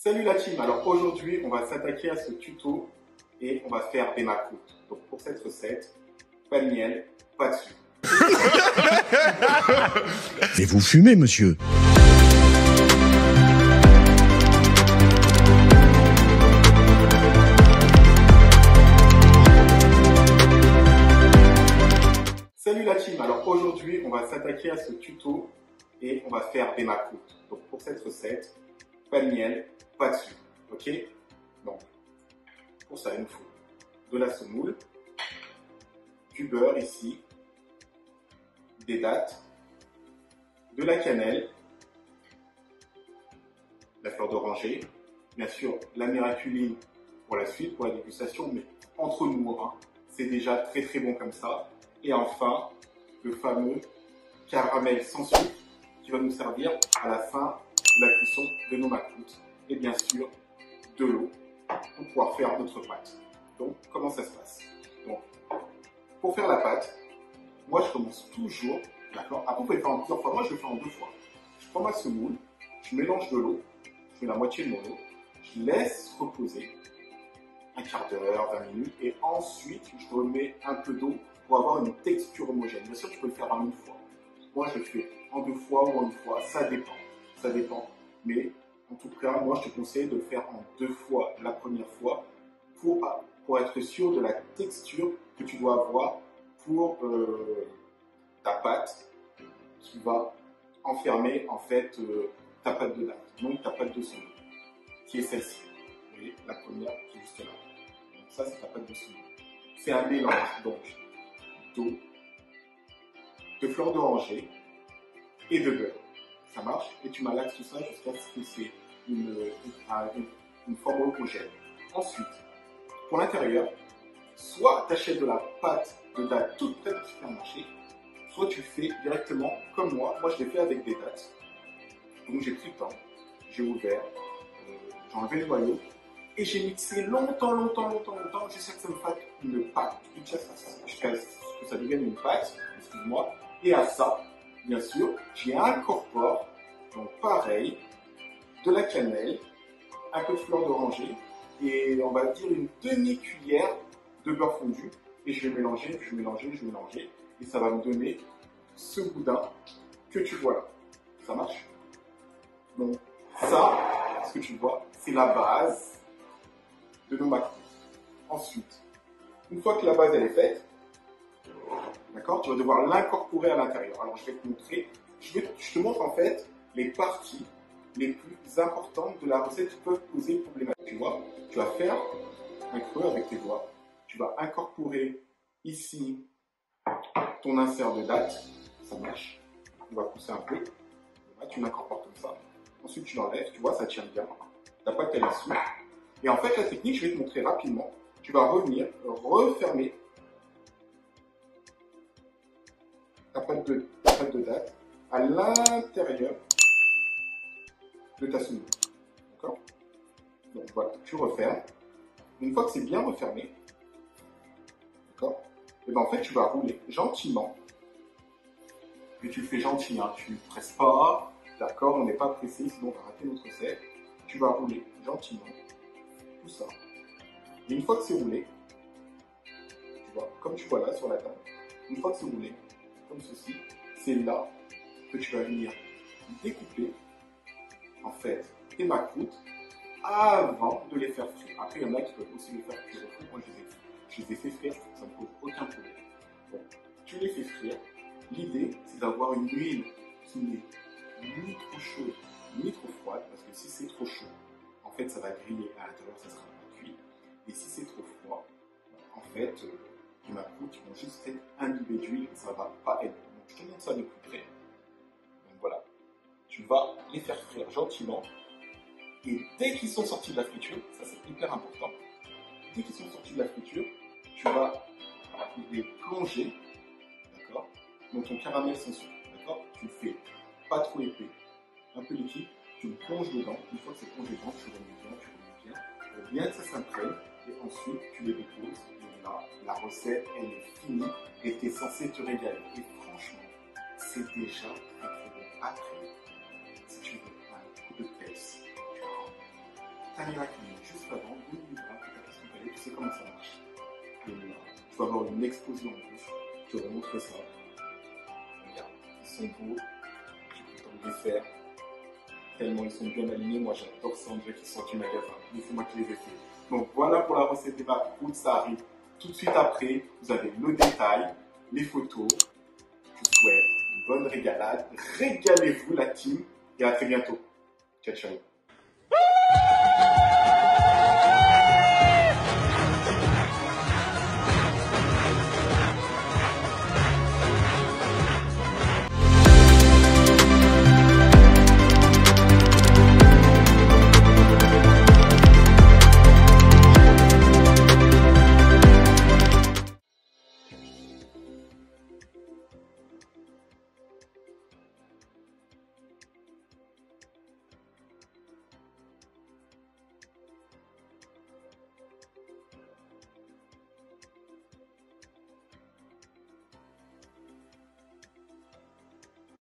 Salut la team, alors aujourd'hui on va s'attaquer à ce tuto et on va faire des macroutes. Donc pour cette recette, pas de miel, pas de sucre. Mais vous fumez, monsieur. Salut la team, alors aujourd'hui on va s'attaquer à ce tuto et on va faire des macroutes. Donc pour cette recette, pas de miel, pas de sucre, ok? Donc pour ça il nous faut de la semoule, du beurre ici, des dattes, de la cannelle, la fleur d'oranger, bien sûr la miraculine pour la suite, pour la dégustation, mais entre nous, hein, c'est déjà très très bon comme ça. Et enfin, le fameux caramel sans sucre qui va nous servir à la fin de la cuisson de nos macroutes. Et bien sûr, de l'eau pour pouvoir faire notre pâte. Donc, comment ça se passe? Donc, pour faire la pâte, moi je commence toujours, d'accord? Après, vous pouvez le faire en plusieurs fois. Moi, je le fais en 2 fois. Je prends ma semoule, je mélange de l'eau, je mets la moitié de mon eau, je laisse reposer un quart d'heure, 20 minutes, et ensuite je remets un peu d'eau pour avoir une texture homogène. Bien sûr, tu peux le faire en 1 fois. Moi, je le fais en 2 fois ou en 1 fois, ça dépend. Ça dépend. Mais en tout cas, moi, je te conseille de le faire en 2 fois la première fois pour être sûr de la texture que tu dois avoir pour ta pâte qui va enfermer en fait ta pâte de date, donc ta pâte de semoule, qui est celle-ci. Vous voyez, la première qui est juste là. Donc ça, c'est ta pâte de semoule. C'est un mélange donc d'eau, de fleur d'oranger et de beurre. Ça marche, et tu malaxes tout ça jusqu'à ce que c'est une forme homogène. Ensuite, pour l'intérieur, soit tu achètes de la pâte de date toute prête au supermarché, soit tu le fais directement comme moi. Moi, je l'ai fait avec des dates. Donc, j'ai pris le temps, j'ai ouvert, j'ai enlevé le noyau et j'ai mixé longtemps jusqu'à ce que ça me fasse une pâte. Jusqu'à ce que ça devienne une pâte, excuse-moi. Et à ça, bien sûr, j'y incorpore, donc pareil, de la cannelle, un peu de fleur d'oranger et on va dire une demi-cuillère de beurre fondu. Et je vais mélanger, et ça va me donner ce boudin que tu vois là. Ça marche? Donc ça, ce que tu vois, c'est la base de nos macroutes. Ensuite, une fois que la base elle est faite, d'accord, tu vas devoir l'incorporer à l'intérieur. Alors je vais te montrer, je te montre en fait les parties les plus importantes de la recette qui peuvent poser problème. Tu vois, tu vas faire un creux avec tes doigts, tu vas incorporer ici ton insert de date, ça marche, on va pousser un peu, là, tu l'incorpores comme ça, ensuite tu l'enlèves, tu vois, ça tient bien, ta pâte elle est souple, et en fait la technique, je vais te montrer rapidement, tu vas revenir, refermer ta pâte de date à l'intérieur de ta semoule, d'accord? Donc voilà, tu refermes, une fois que c'est bien refermé, d'accord? Et bien en fait tu vas rouler gentiment, puis tu le fais gentil, hein, tu ne presses pas, d'accord, on n'est pas pressé, sinon on va rater notre recette. Tu vas rouler gentiment, tout ça. Et une fois que c'est roulé, tu vois, comme tu vois là sur la table, une fois que c'est roulé, comme ceci, c'est là que tu vas venir découper, en fait, tes macroutes avant de les faire frire. Après, il y en a qui peuvent aussi les faire cuire au four. Moi, je les ai fait frire, ça ne pose aucun problème. Bon, tu les fais frire. L'idée, c'est d'avoir une huile qui n'est ni trop chaude, ni trop froide, parce que si c'est trop chaud, en fait, ça va griller à l'intérieur, ça sera pas cuit. Et si c'est trop froid, en fait, les macroutes vont juste être imbibées d'huile et ça ne va pas être bon. Donc, je te montre ça de plus près. Donc voilà, tu vas les faire frire gentiment. Et dès qu'ils sont sortis de la friture, ça c'est hyper important, dès qu'ils sont sortis de la friture, tu vas les plonger, d'accord, dans ton caramel sans sucre, d'accord. Tu le fais pas trop épais, un peu liquide, tu le plonges dedans. Une fois que c'est plongé dedans, tu remets bien, pour bien que ça s'imprègne, et ensuite tu les déposes. Et là, la recette elle est finie et tu es censé te régaler. Et franchement, c'est déjà très très bon. Après, si tu veux un coup de pèse, ta miraculine juste avant, 2 minutes avant que ta question t'aille, tu sais comment ça marche. Et tu vas avoir une explosion en bouche. Je te remontre ça. Regarde, ils sont beaux. J'ai pris le temps de les faire. Tellement ils sont bien alignés. Moi, j'adore ça. On dirait qu'ils sortent du magasin. Mais c'est moi qui les ai fait. Donc, voilà pour la recette des macaroons. Ça arrive tout de suite après. Vous avez le détail, les photos. Je vous souhaite une bonne régalade. Régalez-vous, la team. Et à très bientôt. Ciao, ciao.